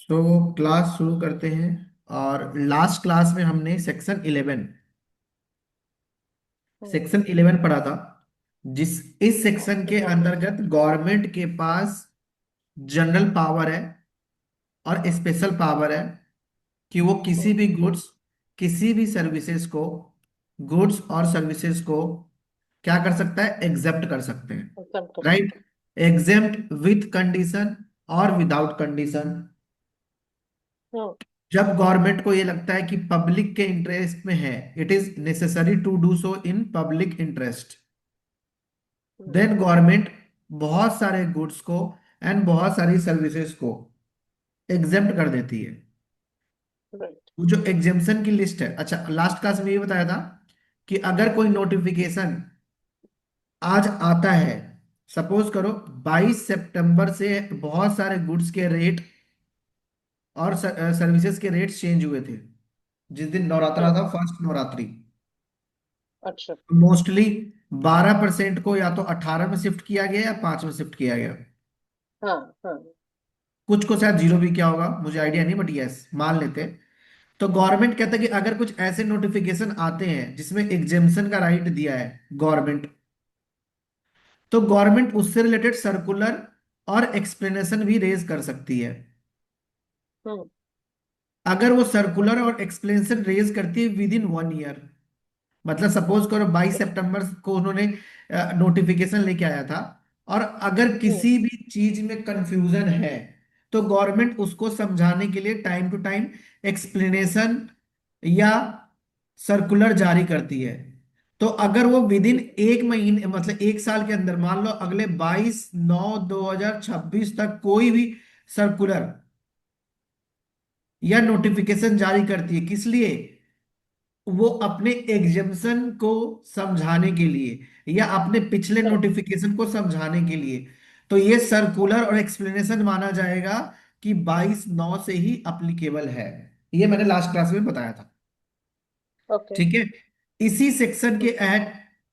Class शुरू करते हैं। और लास्ट क्लास में हमने हम्म, सेक्शन 11 पढ़ा था। जिस इस सेक्शन के एग्जैक्टली। अंतर्गत गवर्नमेंट के पास जनरल पावर है और स्पेशल पावर है कि वो किसी भी गुड्स, किसी भी सर्विसेज को, गुड्स और सर्विसेज को क्या कर सकता है, एग्जेप्ट कर सकते हैं। एग्जाम कर राइट। सकते एग्जेप्ट विथ कंडीशन और विदाउट कंडीशन। हैं। हम्म। जब गवर्नमेंट को ये लगता है कि पब्लिक के इंटरेस्ट में है, it is necessary to do so in public interest, hmm. Then government बहुत सारे गुड्स को एंड बहुत सारी सर्विसेज को एग्जेम्प्ट कर देती है। राइट। वो जो एग्जेम्पशन की लिस्ट है, अच्छा लास्ट क्लास में ये बताया था कि अगर कोई नोटिफिकेशन आज आता है, सपोज करो 22 सितंबर से बहुत सारे गुड्स के रेट और सर्विसेज के रेट चेंज हुए थे। जिस दिन नवरात्रा हम्म। था, फर्स्ट नवरात्रि, अच्छा। मोस्टली 12% को या तो 18 में शिफ्ट किया गया या 5 में शिफ्ट किया गया। हाँ हाँ। कुछ को शायद जीरो भी किया होगा, मुझे आइडिया नहीं, बट यस मान लेते हैं। तो गवर्नमेंट कहता है कि अगर कुछ ऐसे नोटिफिकेशन आते हैं जिसमें एग्जेम्पशन का राइट दिया है गवर्नमेंट, तो गवर्नमेंट उससे रिलेटेड सर्कुलर और एक्सप्लेनेशन भी रेज कर सकती है। हम्म। अगर वो सर्कुलर और एक्सप्लेनेशन रेज करती है विद इन 1 ईयर, मतलब सपोज करो 22 सितंबर को उन्होंने नोटिफिकेशन लेके आया था, और अगर हम्म। किसी भी चीज में कंफ्यूजन है तो गवर्नमेंट उसको समझाने के लिए टाइम टू टाइम एक्सप्लेनेशन या सर्कुलर जारी करती है। तो अगर वो विद इन ठीक है। 1 महीने, मतलब 1 साल के अंदर, मान लो अगले 22/9/2026 तक कोई भी सर्कुलर या नोटिफिकेशन जारी करती है, किस लिए? वो अपने एग्जेम्पशन को समझाने के लिए या अपने पिछले करेक्ट। नोटिफिकेशन को समझाने के लिए, तो ये सर्कुलर और एक्सप्लेनेशन माना जाएगा कि 22/9 से ही अप्लीकेबल है। ये मैंने लास्ट क्लास में बताया था। ओके। ठीक है। इसी सेक्शन के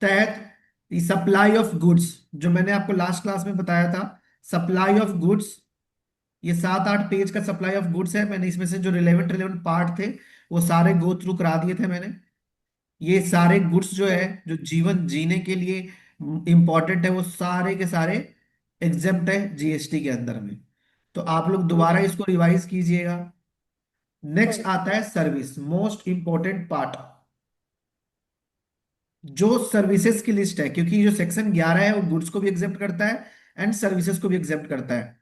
तहत सप्लाई ऑफ गुड्स, जो मैंने आपको लास्ट क्लास में बताया था, सप्लाई ऑफ गुड्स, ये 7-8 पेज का सप्लाई ऑफ गुड्स है। मैंने इसमें से जो रिलेवेंट रिलेवेंट पार्ट थे वो सारे गो थ्रू करा दिए थे मैंने। ये सारे गुड्स जो है, जो जीवन जीने के लिए इंपॉर्टेंट है, वो सारे के सारे एग्जेम्प्ट है जीएसटी के अंदर में। तो आप लोग दोबारा राइट। इसको रिवाइज कीजिएगा। नेक्स्ट आता है सर्विस, मोस्ट इंपॉर्टेंट पार्ट, जो सर्विसेज की लिस्ट है, क्योंकि जो सेक्शन 11 है वो गुड्स को भी एग्जेप्ट करता है एंड सर्विसेज को भी एग्जेप्ट करता है।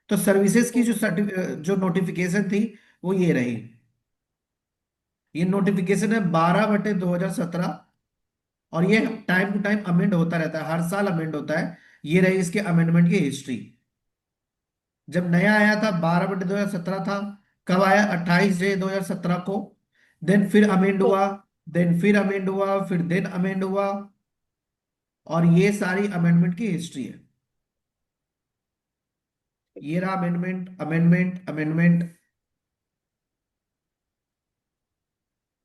तो सर्विसेज की जो नोटिफिकेशन थी वो ये रही। ये नोटिफिकेशन है 12/2017, और ये टाइम टू टाइम अमेंड होता रहता है, हर साल अमेंड होता है। ये रही इसके अमेंडमेंट की हिस्ट्री। जब नया आया था 12/2017 था। कब आया? 28 जुलाई 2017 को। देन फिर अमेंड हुआ, देन फिर अमेंड हुआ, फिर देन अमेंड हुआ। और ये सारी अमेंडमेंट की हिस्ट्री है। ये रहा अमेंडमेंट, अमेंडमेंट, अमेंडमेंट।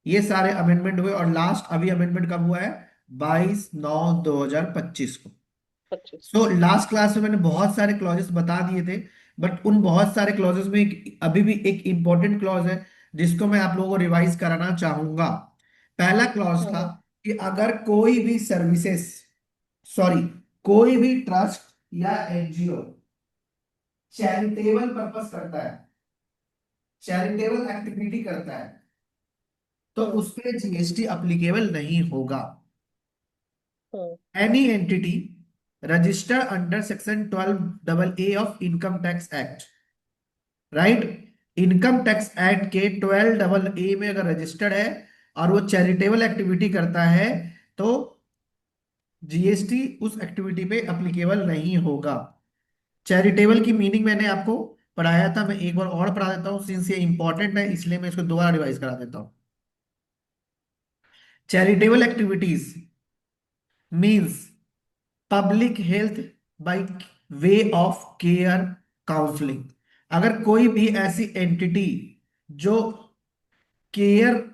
ये सारे अमेंडमेंट हुए और लास्ट अभी अमेंडमेंट कब हुआ है? 22/9/2025 को। 25। सो लास्ट क्लास में मैंने बहुत सारे क्लॉजेस बता दिए थे, बट उन बहुत सारे क्लॉजेस में अभी भी एक इंपॉर्टेंट क्लॉज है जिसको मैं आप लोगों को रिवाइज कराना चाहूंगा। पहला क्लॉज था कि अगर कोई भी सर्विसेज, सॉरी, कोई भी ट्रस्ट या एनजीओ चैरिटेबल पर्पस करता है, चैरिटेबल एक्टिविटी करता है, तो उस पे जीएसटी अप्लीकेबल नहीं होगा। Any entity registered under section 12 of income tax act, right, income tax act के 12 में अगर रजिस्टर्ड है और वो चैरिटेबल एक्टिविटी करता है, तो जीएसटी उस एक्टिविटी पे अप्लीकेबल नहीं होगा। चैरिटेबल की मीनिंग मैंने आपको पढ़ाया था, मैं एक बार और पढ़ा देता हूँ, सिंस ये इंपॉर्टेंट है इसलिए मैं इसको दोबारा रिवाइज करा देता हूँ। Charitable activities means public health bye way of care counselling. अगर कोई भी ऐसी एंटिटी जो केयर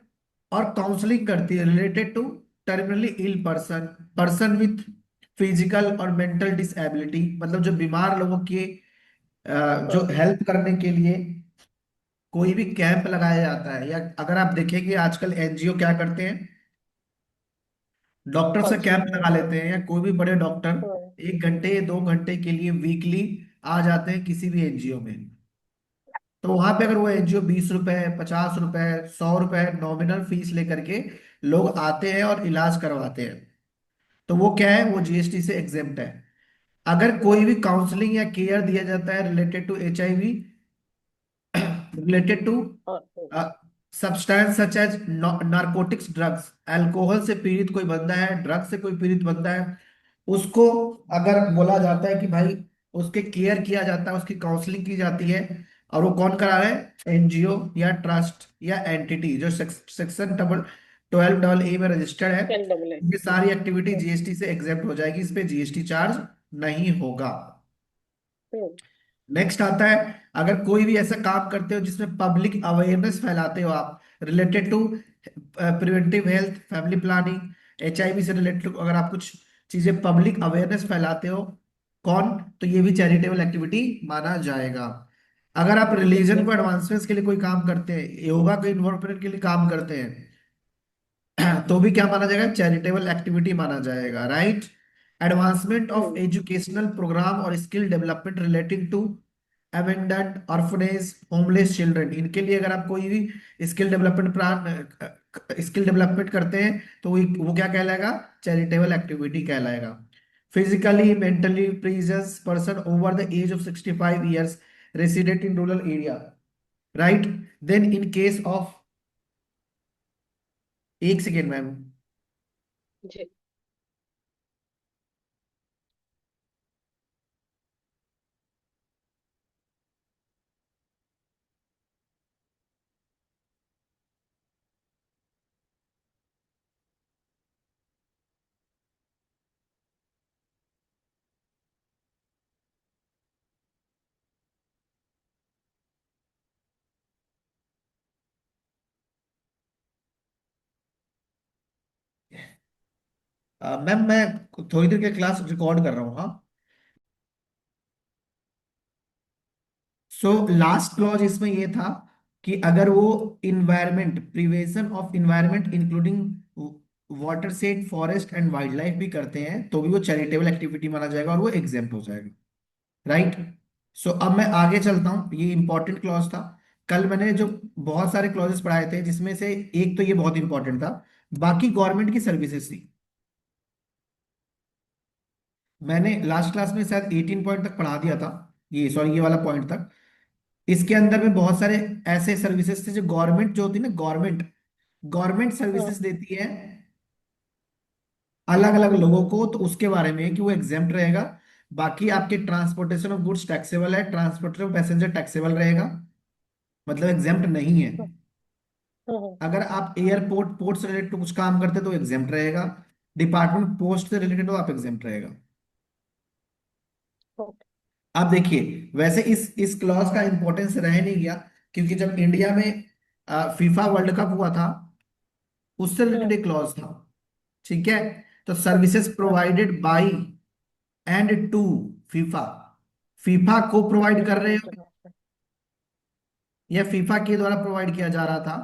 और काउंसलिंग करती है related to terminally ill person, person with physical और मेंटल डिसएबिलिटी, मतलब जो बीमार लोगों के जो हेल्प करने के लिए कोई भी कैंप लगाया जाता है, या अगर आप देखें कि आजकल एनजीओ क्या करते हैं, डॉक्टर से कौन सी? कैंप लगा लेते हैं, या कोई भी बड़े डॉक्टर हम्म। 1 घंटे 2 घंटे के लिए वीकली आ जाते हैं किसी भी एनजीओ में। तो वहां पे अगर वो एनजीओ 20 रुपए 50 रुपए 100 रुपए नॉमिनल फीस लेकर के लोग आते हैं और इलाज करवाते हैं, तो वो क्या है, वो जीएसटी से एग्जेम्प्ट है। अगर कोई भी काउंसलिंग या केयर दिया जाता है related to HIV, related to और substance such as narcotics drugs, alcohol से पीड़ित कोई बंदा है, ड्रग्स से कोई पीड़ित बंदा है, उसको अगर बोला जाता है कि भाई उसके केयर किया जाता है, उसकी काउंसलिंग की जाती है, और वो कौन करा रहा है, एनजीओ या ट्रस्ट या एंटिटी जो सेक्शन डबल 12 AA में रजिस्टर्ड है, टेन डबल ए। ये सारी एक्टिविटी हम्म। जीएसटी से एग्जेप्ट हो जाएगी, इस पे जीएसटी चार्ज नहीं होगा। हम्म। नेक्स्ट आता है, अगर कोई भी ऐसा काम करते हो जिसमें पब्लिक अवेयरनेस फैलाते हो आप, related to preventive health, family planning, HIV से रिलेटेड अगर आप कुछ चीजें पब्लिक अवेयरनेस फैलाते हो, कौन, तो ये भी चैरिटेबल एक्टिविटी माना जाएगा। अगर आप ठीक रिलीजन है। को एडवांसमेंट के लिए कोई काम करते हैं, योगा को इन्वॉल्वमेंट के लिए काम करते हैं, तो भी क्या माना जाएगा, चैरिटेबल एक्टिविटी माना जाएगा, right. Advancement of hmm. Educational program और skill development relating to abandoned orphanage homeless children, इनके लिए अगर आप कोई भी skill development plan, skill development करते हैं, तो वो क्या कहलाएगा, चैरिटेबल एक्टिविटी कहलाएगा। Physically mentally precious person over the age of 65 years resident in rural area, right. Then in case of, एक सेकेंड मैम, जी। मैम मैं थोड़ी देर के क्लास रिकॉर्ड कर रहा हूँ, हाँ। सो लास्ट क्लॉज इसमें ये था कि अगर वो environment, prevention of environment including water set forest and wild life भी करते हैं, तो भी वो चैरिटेबल एक्टिविटी माना जाएगा और वो एग्जेम्प्ट हो जाएगा, राइट। सो अब मैं आगे चलता हूँ, ये इंपॉर्टेंट क्लॉज था। कल मैंने जो बहुत सारे क्लॉजेस पढ़ाए थे, जिसमें से एक तो ये बहुत इंपॉर्टेंट था, बाकी गवर्नमेंट की सर्विसेज थी। मैंने लास्ट क्लास में शायद 18 पॉइंट तक पढ़ा दिया था, ये सॉरी ये वाला पॉइंट तक। इसके अंदर में बहुत सारे ऐसे सर्विसेज थे जो गवर्नमेंट जो होती है ना, गवर्नमेंट गवर्नमेंट हम्म। सर्विसेज देती है अलग अलग लोगों को, तो उसके बारे में कि वो एग्जेम्प्ट रहेगा। बाकी आपके ट्रांसपोर्टेशन ऑफ गुड्स टैक्सेबल है, ट्रांसपोर्टेशन ऑफ पैसेंजर टैक्सेबल रहेगा, मतलब एग्जेम्प्ट नहीं है। हम्म। हम्म। अगर आप एयरपोर्ट पोर्ट से रिलेटेड कुछ काम करते तो एग्जेम्प्ट रहेगा, डिपार्टमेंट पोस्ट से रिलेटेड हो आप एग्जेम्प्ट रहेगा। ओके। आप देखिए, वैसे इस क्लॉज का इंपॉर्टेंस रह नहीं गया, क्योंकि जब इंडिया में फीफा वर्ल्ड कप हुआ था, उससे रिलेटेड हम्म। एक क्लॉज था, ठीक है। तो सर्विसेज हाँ। Provided by and to FIFA, FIFA को प्रोवाइड कर रहे हो इंटरनेशनल। या फीफा के द्वारा प्रोवाइड किया जा रहा था,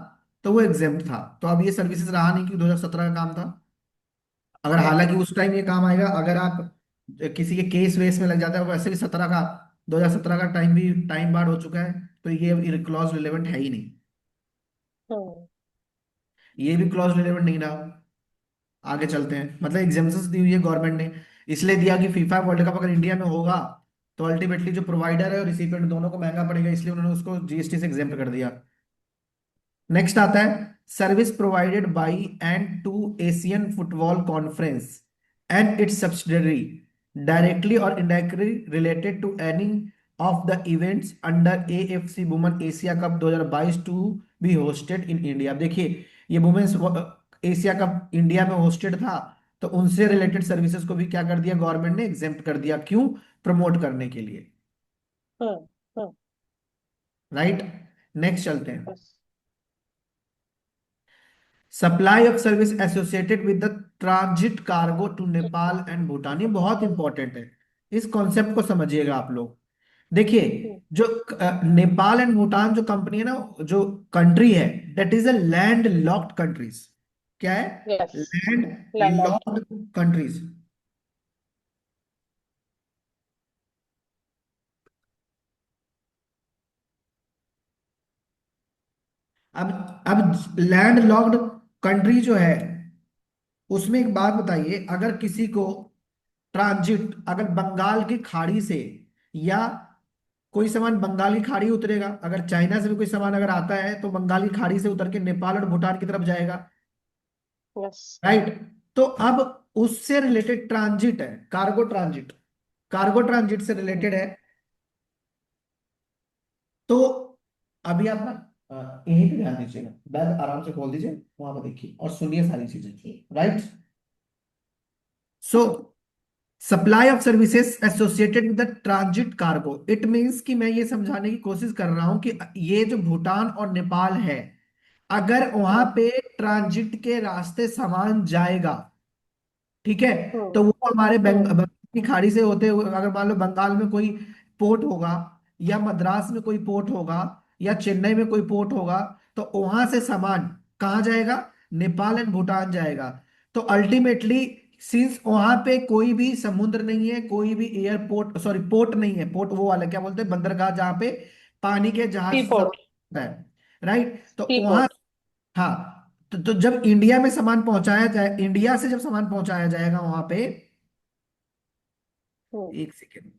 तो वो एग्जेम्प्ट था। तो अब ये सर्विसेज रहा नहीं, कि 2017 का काम था। अगर ओके। हालांकि उस टाइम ये काम आएगा, अगर आप किसी के केस वेस में लग जाता है, वैसे भी 2017 का टाइम भी टाइम बार हो चुका है, तो ये क्लॉज रिलेवेंट है ही नहीं, हम्म। ये भी क्लॉज रिलेवेंट नहीं रहा। आगे चलते हैं, मतलब एग्जाम्पल्स दी हुई है गवर्नमेंट ने, इसलिए दिया कि फीफा वर्ल्ड कप अगर इंडिया में होगा, तो अल्टीमेटली जो प्रोवाइडर है और रिसिपिएंट दोनों को महंगा पड़ेगा, इसलिए उन्होंने उसको जीएसटी से एग्जेम्प्ट कर दिया। नेक्स्ट आता है, service provided by and to Asian football conference and its subsidiary directly और indirectly related to any of the events under AFC women Asia cup 2022 to be hosted in India. देखिए, ये women's Asia cup India में hosted था, तो उनसे related services को भी क्या कर दिया, गवर्नमेंट ने एग्जेम्प्ट कर दिया, क्यों, प्रमोट करने के लिए, हम्म। हम्म। राइट। नेक्स्ट चलते हैं, बस। Supply of service associated with the transit cargo to Nepal and Bhutan, ये बहुत हम्म। इंपॉर्टेंट है। इस कॉन्सेप्ट को समझिएगा आप लोग। देखिए, हम्म, जो नेपाल एंड भूटान जो कंपनी है ना, जो कंट्री है, that is a land locked countries. क्या है? Yes. Land land locked. Locked countries. अब लैंड लॉक्ड कंट्री जो है, उसमें एक बात बताइए, अगर किसी को ट्रांजिट अगर बंगाल की खाड़ी से, या कोई सामान बंगाल की खाड़ी उतरेगा, अगर चाइना से भी कोई सामान अगर आता है तो बंगाल की खाड़ी से उतर के नेपाल और भूटान की तरफ जाएगा। यस। राइट। तो अब उससे रिलेटेड ट्रांजिट है, कार्गो ट्रांजिट। कार्गो ट्रांजिट से रिलेटेड है। तो अभी आप ना यहीं पे ध्यान दीजिएगा, बैग आराम से खोल दीजिए, वहां पर देखिए और सुनिए सारी चीजें। Right. So supply of services associated with the transit cargo, it means कि मैं ये समझाने की कोशिश कर रहा हूं कि ये जो भूटान और नेपाल है, अगर वहां हम्म, पे ट्रांजिट के रास्ते सामान जाएगा, ठीक है, हम्म, तो वो हमारे हम्म, बंगाल की खाड़ी से होते हुए, अगर मान लो बंगाल में कोई पोर्ट होगा, या मद्रास में कोई पोर्ट होगा, या चेन्नई में कोई पोर्ट होगा, तो वहां से सामान कहाँ जाएगा? नेपाल एंड भूटान जाएगा। तो अल्टीमेटली, सिंस वहां पे कोई भी समुद्र नहीं है, कोई भी एयरपोर्ट, सॉरी पोर्ट नहीं है, पोर्ट वो वाला क्या बोलते हैं, बंदरगाह, जहाँ पे पानी के जहाज सी से सामान पोर्ट। होता है। राइट। तो सी वहां, पोर्ट। हाँ, तो जब इंडिया में सामान पहुंचाया जाए, इंडिया से जब सामान पहुंचाया जाएगा वहां पे, हम्म, एक सेकेंड,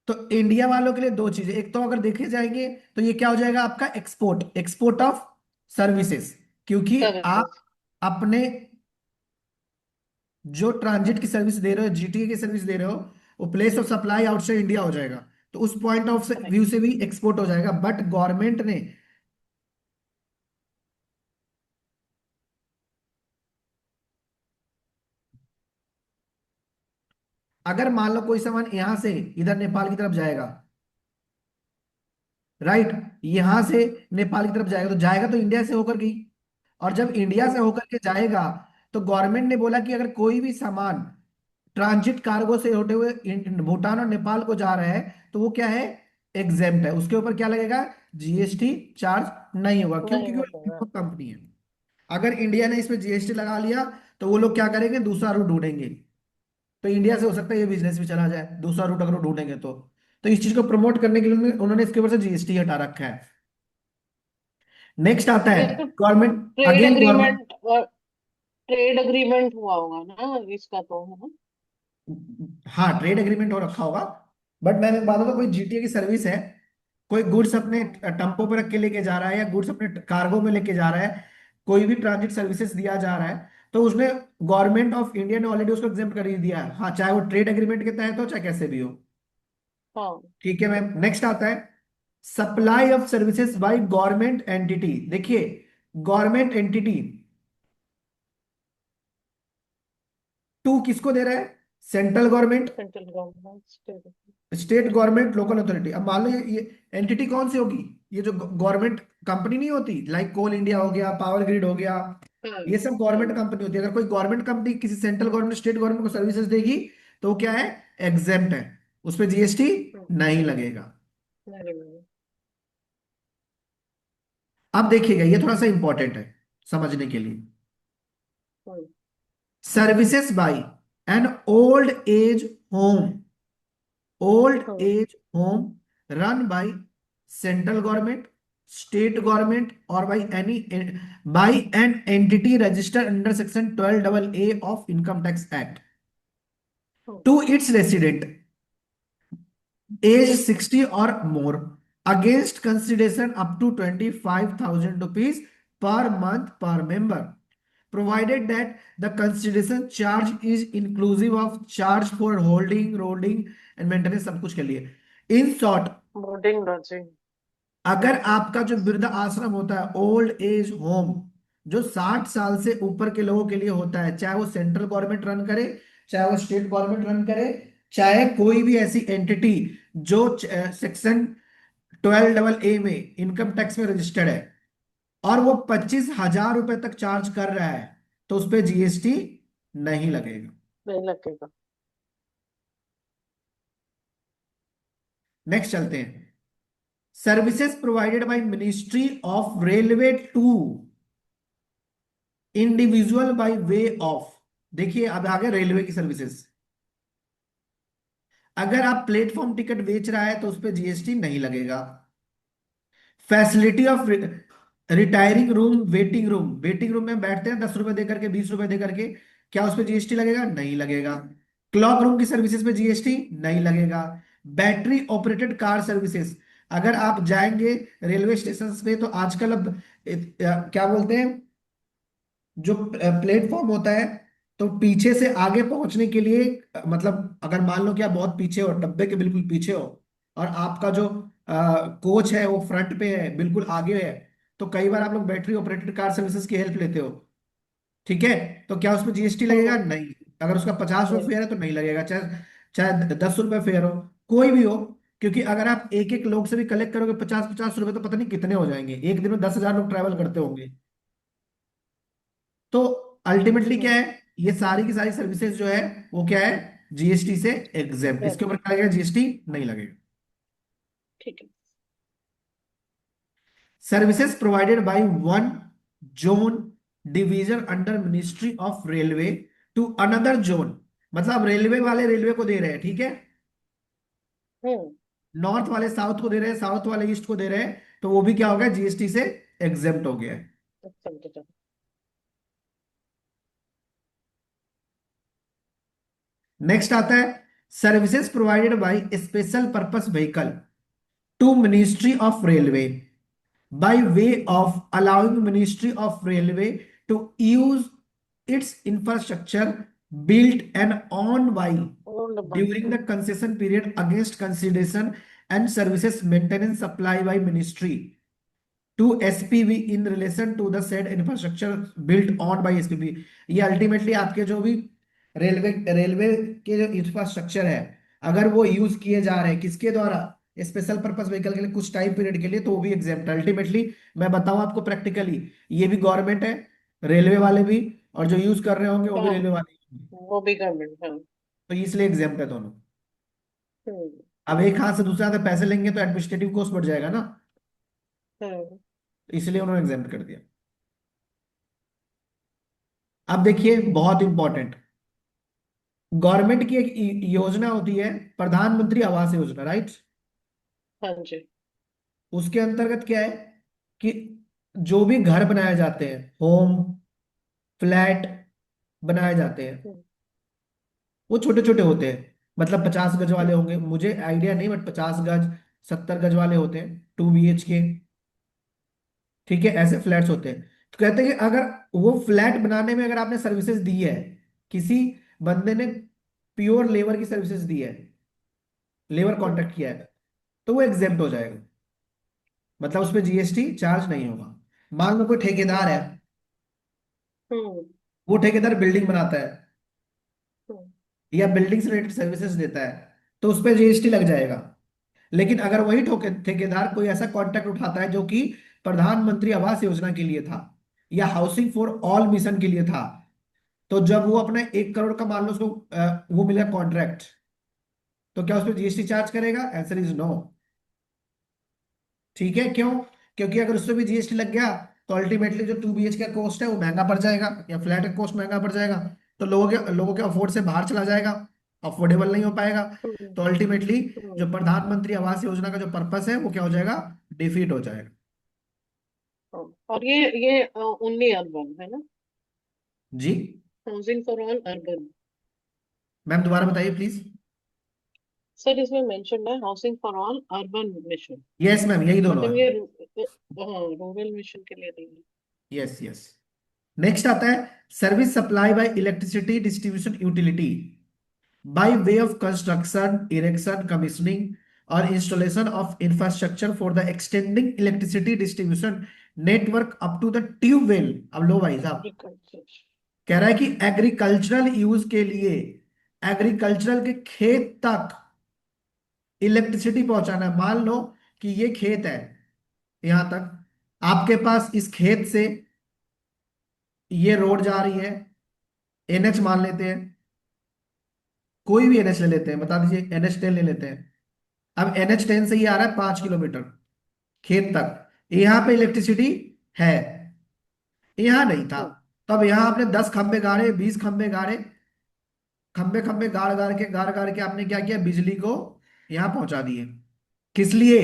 तो इंडिया वालों के लिए दो चीजें, एक तो अगर देखे जाएंगे तो ये क्या हो जाएगा आपका, एक्सपोर्ट, एक्सपोर्ट ऑफ सर्विसेज। क्योंकि आप सर्विसेज। अपने जो ट्रांजिट की सर्विस दे रहे हो, जीटीए की सर्विस दे रहे हो, वो place of supply outside India हो जाएगा। तो उस पॉइंट ऑफ व्यू करेक्ट। से भी एक्सपोर्ट हो जाएगा, बट गवर्नमेंट ने, अगर मान लो कोई सामान यहां से इधर नेपाल की तरफ जाएगा, राइट, यहां से नेपाल की तरफ जाएगा, तो जाएगा तो इंडिया से होकर गई। और जब इंडिया से हम्म, होकर के जाएगा, तो गवर्नमेंट ने बोला कि अगर कोई भी सामान ट्रांजिट कार्गो से होते हुए भूटान और नेपाल को जा रहा है, तो वो क्या है, एग्जेम्प्ट है, उसके ऊपर क्या लगेगा, जीएसटी चार्ज नहीं होगा। क्यों? नहीं क्योंकि लगेगा। वो कंपनी है। अगर इंडिया ने इसमें जीएसटी लगा लिया, तो वो लोग क्या करेंगे, दूसरा रूट ढूंढेंगे। तो इंडिया से हो सकता है ये बिजनेस भी चला जाए, दूसरा रूट अगर वो ढूंढेंगे तो इस चीज को प्रमोट करने के लिए उन्होंने उन्होंने इसके ऊपर से जीएसटी हटा रखा है। नेक्स्ट आता है ये तो government, trade again government. Agreement, और ट्रेड अग्रीमेंट हुआ होगा ना इसका तो, है ना? हाँ, ट्रेड एग्रीमेंट हो रखा होगा। बट मैंने बात होता, कोई हम्म, जीटीए की सर्विस है, कोई गुड्स अपने हम्म, टम्पो पे रख के लेके जा रहा है, या गुड्स अपने कार्गो में लेके जा रहा है, कोई भी ट्रांजिट सर्विसेज दिया जा रहा है, तो उसने, गवर्नमेंट ऑफ इंडिया ने ऑलरेडी उसको एग्जेम्प्ट कर ही दिया है, हाँ, चाहे वो ट्रेड एग्रीमेंट के तहत हो, चाहे कैसे भी हो। हाँ। ठीक है मैम, नेक्स्ट आता है supply of services by government entity. देखिए, गवर्नमेंट एंटिटी टू किसको दे रहा है, central government, central government, state. State government, local authority. अब मान लो ये एंटिटी कौन सी होगी, ये जो गवर्नमेंट कंपनी नहीं होती, लाइक कोल इंडिया हो गया, पावर ग्रिड हो गया, हम्म, ये सब गवर्नमेंट हम्म, कंपनी होती है। अगर कोई गवर्नमेंट कंपनी किसी सेंट्रल गवर्नमेंट, स्टेट गवर्नमेंट को सर्विसेज देगी, तो वो क्या है, एग्जेम्प्ट है, उस पर जीएसटी हम्म, नहीं लगेगा। नहीं, नहीं, अब देखिएगा, ये थोड़ा सा इंपॉर्टेंट है समझने के लिए। Hmm, services by an old age home, old hmm, age home run by central government, state government, और by an entity registered under section 12 A of income tax act hmm, to its resident age 60 और more against consideration up to 25,000 rupees per month per member, provided that the consideration charge is inclusive of charge for holding, roading and maintenance, सब कुछ के लिए। In short, boarding lodging. अगर आपका जो वृद्ध आश्रम होता है, ओल्ड एज होम, जो 60 साल से ऊपर के लोगों के लिए होता है, चाहे वो सेंट्रल गवर्नमेंट रन करे, चाहे वो स्टेट गवर्नमेंट रन करे, चाहे कोई भी ऐसी एंटिटी जो सेक्शन 12 ए में इनकम टैक्स में रजिस्टर्ड है, और वो 25,000 रुपए तक चार्ज कर रहा है, तो उस पर जीएसटी नहीं लगेगा। नहीं लगेगा। नेक्स्ट चलते हैं। Services provided by ministry of railway to individual by way of. देखिए अब आगे रेलवे की सर्विसेज। अगर आप प्लेटफॉर्म टिकट बेच रहा है तो उस पर जीएसटी नहीं लगेगा। Facility of retiring room, waiting room, waiting room में बैठते हैं 10 रुपए देकर के, 20 रुपए देकर के, क्या उस पर जीएसटी लगेगा? नहीं लगेगा। क्लॉक रूम की सर्विसेज पे जीएसटी नहीं लगेगा। बैटरी ऑपरेटेड कार सर्विसेज, अगर आप जाएंगे रेलवे स्टेशन पे तो आजकल अब क्या बोलते हैं, जो प्लेटफॉर्म होता है, तो पीछे से आगे पहुंचने के लिए मतलब अगर मान लो कि आप बहुत पीछे हो, डब्बे के बिल्कुल पीछे हो, और आपका जो कोच है वो फ्रंट पे है, बिल्कुल आगे है, तो कई बार आप लोग बैटरी ऑपरेटेड कार सर्विसेज की हेल्प लेते हो। ठीक है, तो क्या उसमें जीएसटी लगेगा? हम्म। नहीं। अगर उसका 50 रुपये नहीं। फेयर है तो नहीं लगेगा, चाहे चाहे 10 रुपये फेयर हो, कोई भी हो। क्योंकि अगर आप एक एक लोग से भी कलेक्ट करोगे 50-50 रुपए, तो पता नहीं कितने हो जाएंगे, एक दिन में 10,000 लोग ट्रैवल करते होंगे। तो अल्टीमेटली क्या हम्म। है, ये सारी की सारी सर्विसेज जो है वो क्या है, जीएसटी से एग्जेप्ट। इसके ऊपर क्या लगेगा? जीएसटी नहीं लगेगा। ठीक है। Services provided by one zone division under ministry of railway to another zone, मतलब रेलवे वाले रेलवे को दे रहे हैं, ठीक है, हम्म। नॉर्थ वाले साउथ को दे रहे हैं, साउथ वाले ईस्ट को दे रहे हैं, तो वो भी क्या हो गया, जीएसटी से एग्जेप्ट हो गया है। समझ गया। नेक्स्ट आता है services provided by special purpose vehicle to ministry of railway by way of allowing Ministry of Railway to use its infrastructure built and owned by old by. during the concession period against consideration and services maintenance supply by ministry to SPV in relation to the said infrastructure built on by SPV। ये ultimately आपके जो भी railway railway के जो infrastructure है, अगर वो use किए जा रहे हैं किसके द्वारा, स्पेशल पर्पस व्हीकल के लिए कुछ टाइम पीरियड के लिए, तो वो भी एग्जेम्प्ट है। अल्टीमेटली मैं बताऊं आपको प्रैक्टिकली, ये भी गवर्नमेंट है, रेलवे वाले भी, और जो यूज कर रहे होंगे वो भी हाँ, रेलवे वाले ही। वो भी गवर्नमेंट, हाँ। तो इसलिए एग्जेम्प्ट है दोनों। हम्म। अब एक हाथ से दूसरे हाथ से पैसे लेंगे तो एडमिनिस्ट्रेटिव कॉस्ट बढ़ जाएगा ना, हम्म। तो इसलिए उन्होंने एग्जेम्प्ट कर दिया। अब देखिए बहुत इंपॉर्टेंट, गवर्नमेंट की एक योजना होती है, प्रधानमंत्री आवास योजना, राइट। हाँ जी। उसके अंतर्गत क्या है कि जो भी घर बनाए जाते हैं, होम, फ्लैट बनाए जाते हैं, हम्म। वो छोटे छोटे होते हैं, मतलब 50 गज वाले होंगे, मुझे आइडिया नहीं, बट 50 गज, 70 गज वाले होते हैं, 2 BHK। ठीक है, ऐसे फ्लैट्स होते हैं। तो कहते हैं कि अगर वो फ्लैट बनाने में अगर आपने सर्विसेज दी है, किसी बंदे ने प्योर लेबर की सर्विसेज दी है, लेबर हम्म। कॉन्ट्रैक्ट किया है, तो वो एग्जेम्प्ट हो जाएगा, मतलब उस पर जीएसटी चार्ज नहीं होगा। मान लो कोई ठेकेदार है, हम्म। वो ठेकेदार बिल्डिंग बनाता है हम्म। या बिल्डिंग से रिलेटेड सर्विसेज देता है, तो उस पर जीएसटी लग जाएगा। लेकिन अगर वही ठेकेदार कोई ऐसा कॉन्ट्रैक्ट उठाता है जो कि प्रधानमंत्री आवास योजना के लिए था, या हाउसिंग फॉर ऑल मिशन के लिए था, तो जब वो अपने 1 करोड़ का मान लो उसको वो मिला कॉन्ट्रैक्ट, तो क्या उस पर जीएसटी चार्ज करेगा? Answer is no. ठीक है, क्यों? क्योंकि अगर उससे भी जीएसटी लग गया तो अल्टीमेटली जो 2 BHK का कॉस्ट है वो महंगा पड़ जाएगा, या फ्लैट का कॉस्ट महंगा पड़ जाएगा, तो लोगों के अफोर्ड से बाहर चला जाएगा, अफोर्डेबल नहीं हो पाएगा। हम्म। तो अल्टीमेटली हम्म। जो प्रधानमंत्री आवास योजना का जो पर्पस है वो क्या हो जाएगा, डिफीट हो जाएगा। हाँ। और ये ओनली अर्बन है ना? जी housing for all urban. Ma'am, दोबारा बताइए प्लीज। सर, इसमें मेंशन है housing for all urban mission. Yes ma'am, यही दोनों मतलब है। ये हाँ, रूरल मिशन के लिए नहीं है। Yes yes. नेक्स्ट आता है service supply bye electricity distribution utility by way of construction, erection, commissioning, or installation of infrastructure for the extending electricity distribution network up to the tube well। अब लो भाई साहब, agriculture. कह रहा है कि agricultural use के लिए, एग्रीकल्चरल के खेत तक इलेक्ट्रिसिटी पहुंचाना है। मान लो कि ये खेत है, यहां तक, आपके पास इस खेत से ये रोड जा रही है, एनएच मान लेते हैं, कोई भी एनएच ले लेते हैं, बता दीजिए, NH10 ले लेते हैं। अब NH10 से ये आ रहा है 5 किलोमीटर खेत तक, यहाँ पे इलेक्ट्रिसिटी है, यहाँ नहीं था। हम्म, तो अब यहाँ आपने 10 खंबे गाड़े, 20 खंबे गाड़े, खंबे खंबे गाड़ गाड़ के आपने क्या किया, बिजली को यहाँ पहुंचा दिए। किस लिए?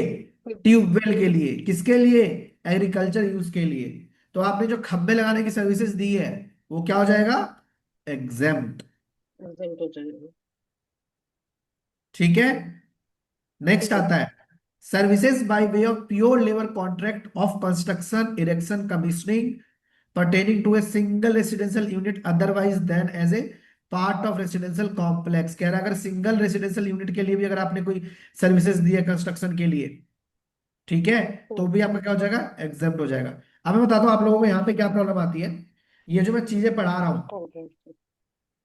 हम्म, ट्यूबवेल के लिए। किसके लिए? एग्रीकल्चर यूज के लिए। तो आपने जो खंबे लगाने की सर्विसेज दी है, वो क्या हो जाएगा? एग्जेम्प्ट। एग्जाम हो जाएगा। ठीक है। नेक्स्ट ठीक है। आता है services by way of pure labour contract of construction, erection, commissioning pertaining to a single residential unit otherwise than as a part of residential complex. कह रहा है अगर सिंगल रेसिडेंशियल यूनिट के लिए भी अगर आपने कोई सर्विसेज दी है कंस्ट्रक्शन के लिए, ठीक है, तो हम्म, भी आपका क्या हो जाएगा? एग्जेम्प्ट हो जाएगा। अब मैं बताता हूँ आप लोगों को यहाँ पे क्या प्रॉब्लम आती है। ये जो मैं चीजें पढ़ा रहा हूँ, कॉन्ट्रैक्ट।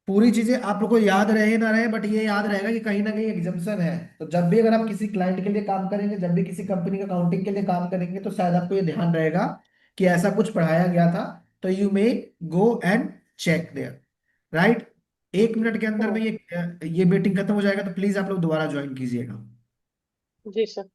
पूरी चीजें आप लोग को याद रहे ना रहे, बट ये याद रहेगा कि कहीं ना कहीं एग्जाम्पशन है। तो जब भी अगर आप किसी क्लाइंट के लिए काम करेंगे, जब भी किसी कंपनी का अकाउंटिंग के लिए काम करेंगे, तो शायद आपको ये ध्यान रहेगा कि ऐसा कुछ पढ़ाया गया था। तो you may go and check there, right. 1 minute के अंदर में हम्म, ये मीटिंग खत्म हो जाएगा, तो प्लीज आप लोग दोबारा ज्वाइन कीजिएगा। जी सर।